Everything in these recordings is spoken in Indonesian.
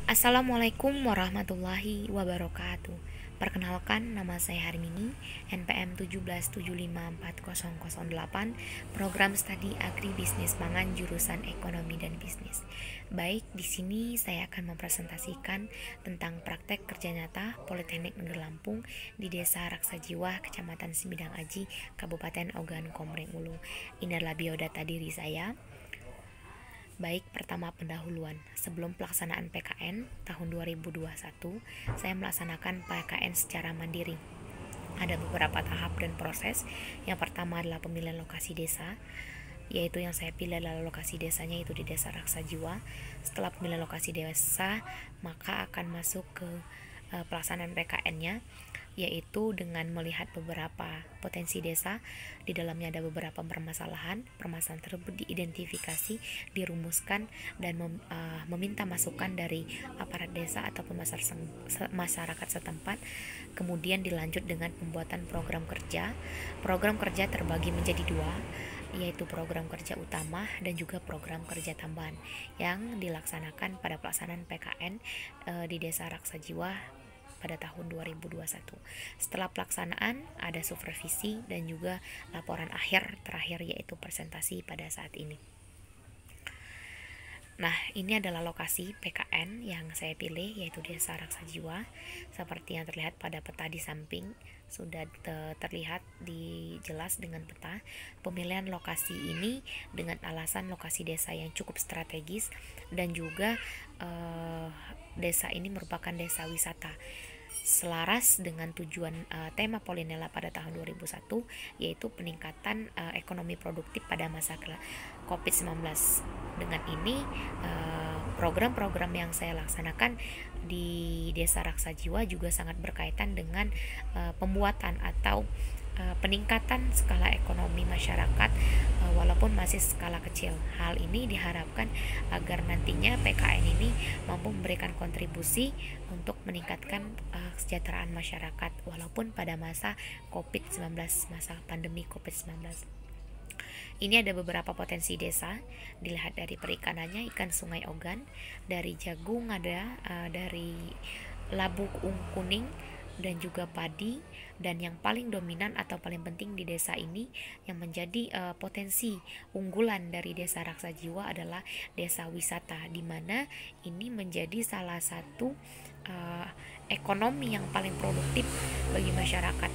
Assalamualaikum warahmatullahi wabarakatuh. Perkenalkan, nama saya Harmini, NPM 1775408, Program Studi Agribisnis Pangan jurusan Ekonomi dan Bisnis. Baik, di sini saya akan mempresentasikan tentang praktek kerja nyata Politeknik Negeri Lampung di Desa Raksajiwa, Kecamatan Semidang Aji, Kabupaten Ogan Komering Ulu. Ini adalah biodata diri saya. Baik, pertama pendahuluan. Sebelum pelaksanaan PKN tahun 2021, saya melaksanakan PKN secara mandiri. Ada beberapa tahap dan proses. Yang pertama adalah pemilihan lokasi desa, yaitu yang saya pilih adalah lokasi desanya itu di Desa Raksajiwa. Setelah pemilihan lokasi desa, maka akan masuk ke pelaksanaan PKN-nya, yaitu dengan melihat beberapa potensi desa. Di dalamnya ada beberapa permasalahan tersebut diidentifikasi, dirumuskan, dan meminta masukan dari aparat desa ataupun masyarakat setempat. Kemudian dilanjut dengan pembuatan program kerja. Program kerja terbagi menjadi dua, yaitu program kerja utama dan juga program kerja tambahan yang dilaksanakan pada pelaksanaan PKN di Desa Raksajiwa pada tahun 2021. Setelah pelaksanaan ada supervisi dan juga laporan akhir terakhir, yaitu presentasi pada saat ini. Nah, ini adalah lokasi PKN yang saya pilih, yaitu Desa Raksajiwa. Seperti yang terlihat pada peta di samping, sudah terlihat jelas dengan peta. Pemilihan lokasi ini dengan alasan lokasi desa yang cukup strategis dan juga desa ini merupakan desa wisata, selaras dengan tujuan tema Polinela pada tahun 2001, yaitu peningkatan ekonomi produktif pada masa COVID-19. Dengan ini program-program yang saya laksanakan di Desa Raksajiwa juga sangat berkaitan dengan pembuatan atau peningkatan skala ekonomi masyarakat, walaupun masih skala kecil. Hal ini diharapkan agar nantinya PKN ini mampu memberikan kontribusi untuk meningkatkan kesejahteraan masyarakat walaupun pada masa COVID-19, masa pandemi COVID-19. Ini ada beberapa potensi desa, dilihat dari perikanannya, ikan sungai Ogan, dari jagung ada, dari labu kuning, dan juga padi. Dan yang paling dominan atau paling penting di desa ini yang menjadi potensi unggulan dari Desa Raksajiwa adalah desa wisata, di mana ini menjadi salah satu ekonomi yang paling produktif bagi masyarakat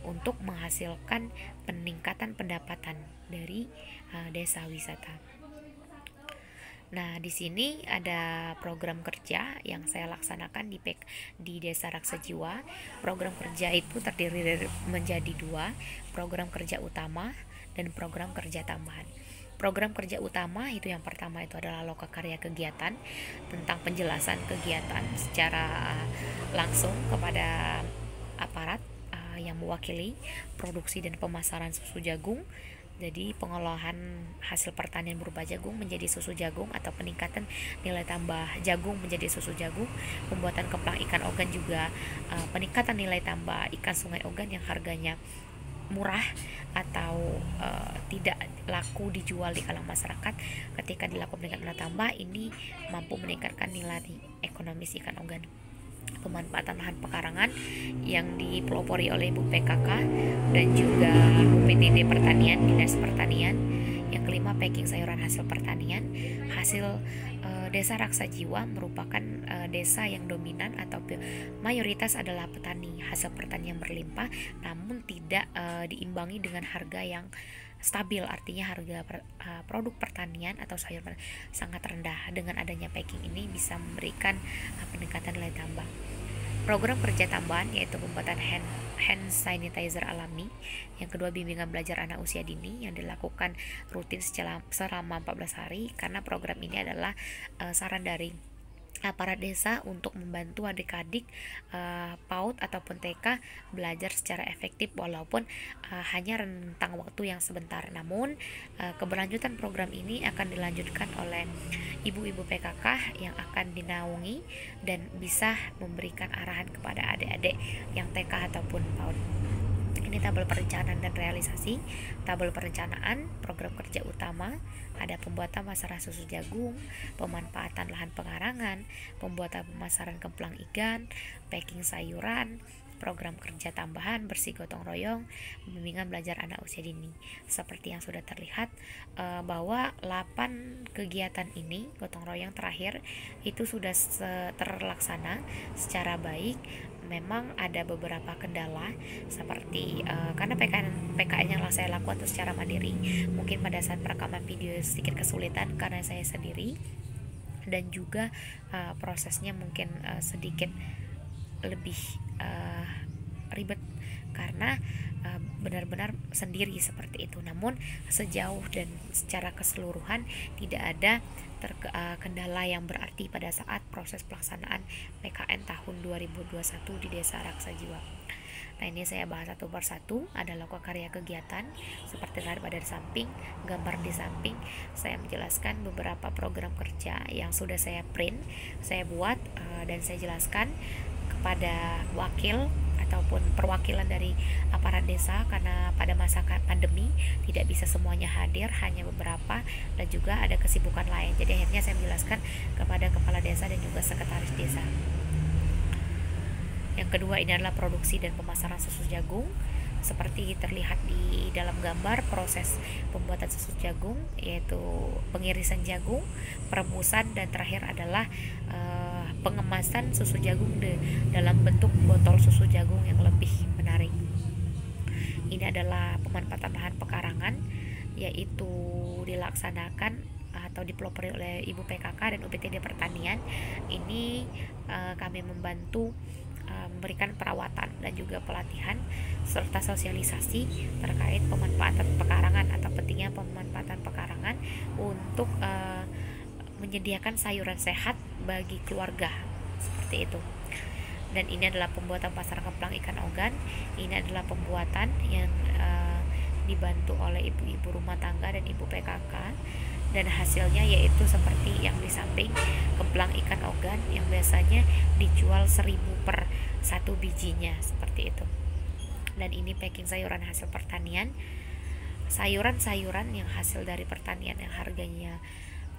untuk menghasilkan peningkatan pendapatan dari desa wisata. Nah, di sini ada program kerja yang saya laksanakan di Desa Raksajiwa. Program kerja itu terdiri menjadi dua, program kerja utama dan program kerja tambahan. Program kerja utama itu yang pertama itu adalah lokakarya kegiatan, tentang penjelasan kegiatan secara langsung kepada aparat yang mewakili produksi dan pemasaran susu jagung. Jadi pengolahan hasil pertanian berupa jagung menjadi susu jagung atau peningkatan nilai tambah jagung menjadi susu jagung, pembuatan keplang ikan Ogan juga peningkatan nilai tambah ikan sungai Ogan yang harganya murah atau tidak laku dijual di kalangan masyarakat. Ketika dilakukan peningkatan nilai tambah, ini mampu meningkatkan nilai ekonomis ikan Ogan. Pemanfaatan lahan pekarangan yang dipelopori oleh Ibu PKK dan juga UPTD Pertanian, Dinas Pertanian. Yang kelima, packing sayuran hasil pertanian. Hasil Desa Raksajiwa merupakan desa yang dominan atau mayoritas adalah petani, hasil pertanian berlimpah, namun tidak diimbangi dengan harga yang stabil, artinya harga produk pertanian atau sayur sangat rendah. Dengan adanya packing ini bisa memberikan peningkatan nilai tambah. Program kerja tambahan yaitu pembuatan hand sanitizer alami. Yang kedua, bimbingan belajar anak usia dini yang dilakukan rutin selama 14 hari, karena program ini adalah saran dari aparat desa untuk membantu adik-adik PAUD ataupun TK belajar secara efektif walaupun hanya rentang waktu yang sebentar. Namun keberlanjutan program ini akan dilanjutkan oleh ibu-ibu PKK yang akan dinaungi dan bisa memberikan arahan kepada adik-adik yang TK ataupun PAUD. ini tabel perencanaan dan realisasi. Tabel perencanaan program kerja utama ada pembuatan masalah susu jagung, pemanfaatan lahan pengarangan, pembuatan pemasaran kemplang ikan, packing sayuran, program kerja tambahan bersih gotong royong, bimbingan belajar anak usia dini. Seperti yang sudah terlihat bahwa 8 kegiatan ini gotong royong terakhir itu sudah terlaksana secara baik. Memang ada beberapa kendala seperti karena PKN yang saya lakukan itu secara mandiri, mungkin pada saat perekaman video sedikit kesulitan karena saya sendiri, dan juga prosesnya mungkin sedikit lebih ribet karena benar-benar sendiri seperti itu. Namun sejauh dan secara keseluruhan tidak ada kendala yang berarti pada saat proses pelaksanaan PKN tahun 2021 di Desa Raksa Jiwa. Nah, ini saya bahas satu persatu. Ada logo karya kegiatan seperti pada di samping, gambar di samping. Saya menjelaskan beberapa program kerja yang sudah saya print, saya buat dan saya jelaskan kepada wakil ataupun perwakilan dari aparat desa, karena pada masa pandemi tidak bisa semuanya hadir, hanya beberapa, dan juga ada kesibukan lain. Jadi akhirnya saya menjelaskan kepada kepala desa dan juga sekretaris desa. Yang kedua, ini adalah produksi dan pemasaran susu jagung. Seperti terlihat di dalam gambar, proses pembuatan susu jagung yaitu pengirisan jagung, perebusan, dan terakhir adalah pengemasan susu jagung dalam bentuk botol susu jagung yang lebih menarik. Ini adalah pemanfaatan lahan pekarangan, yaitu dilaksanakan atau dipelopori oleh Ibu PKK dan UPTD Pertanian. Ini kami membantu memberikan perawatan dan juga pelatihan serta sosialisasi terkait pemanfaatan pekarangan atau pentingnya pemanfaatan pekarangan untuk menyediakan sayuran sehat bagi keluarga, seperti itu. Dan ini adalah pembuatan pasar kemplang ikan ogan. Ini adalah pembuatan yang dibantu oleh ibu-ibu rumah tangga dan ibu PKK, dan hasilnya yaitu seperti yang di samping, kemplang ikan ogan yang biasanya dijual 1.000 per 1 bijinya, seperti itu. Dan ini packing sayuran hasil pertanian, sayuran-sayuran yang hasil dari pertanian yang harganya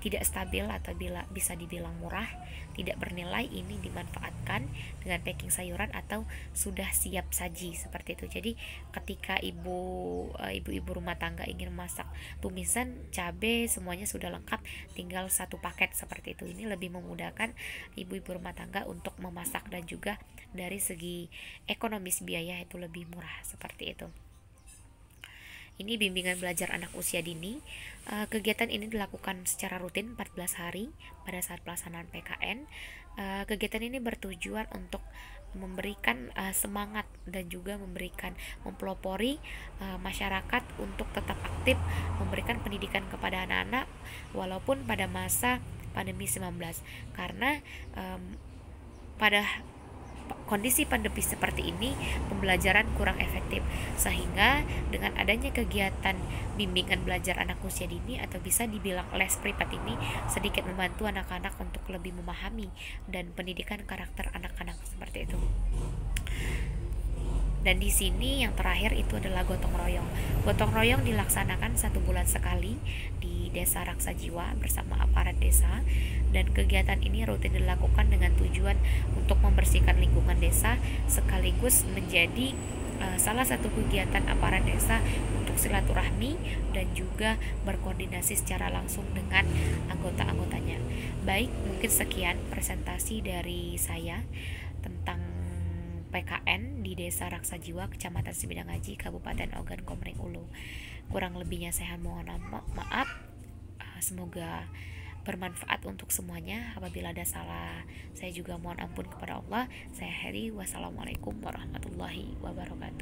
tidak stabil atau bisa dibilang murah, tidak bernilai, ini dimanfaatkan dengan packing sayuran atau sudah siap saji, seperti itu. Jadi ketika ibu-ibu rumah tangga ingin masak tumisan, cabai, semuanya sudah lengkap, tinggal satu paket seperti itu. Ini lebih memudahkan ibu-ibu rumah tangga untuk memasak, dan juga dari segi ekonomis biaya itu lebih murah, seperti itu. Ini bimbingan belajar anak usia dini. Kegiatan ini dilakukan secara rutin 14 hari pada saat pelaksanaan PKN. Kegiatan ini bertujuan untuk memberikan semangat dan juga mempelopori masyarakat untuk tetap aktif memberikan pendidikan kepada anak-anak walaupun pada masa pandemi 19, karena pada kondisi pandemi seperti ini pembelajaran kurang efektif, sehingga dengan adanya kegiatan bimbingan belajar anak usia dini atau bisa dibilang les privat ini sedikit membantu anak-anak untuk lebih memahami dan pendidikan karakter anak-anak, seperti itu. Dan di sini yang terakhir itu adalah gotong royong. Gotong royong dilaksanakan 1 bulan sekali di Desa Raksa Jiwa bersama aparat desa, dan kegiatan ini rutin dilakukan dengan tujuan untuk membersihkan lingkungan desa sekaligus menjadi salah satu kegiatan aparat desa untuk silaturahmi dan juga berkoordinasi secara langsung dengan anggota-anggotanya. Baik, mungkin sekian presentasi dari saya tentang PKN di Desa Raksa Jiwa, Kecamatan Sibidang Haji, Kabupaten Ogan Komering Ulu. Kurang lebihnya saya mohon maaf. Semoga bermanfaat untuk semuanya. Apabila ada salah, saya juga mohon ampun kepada Allah. Saya Heri. Wassalamualaikum warahmatullahi wabarakatuh.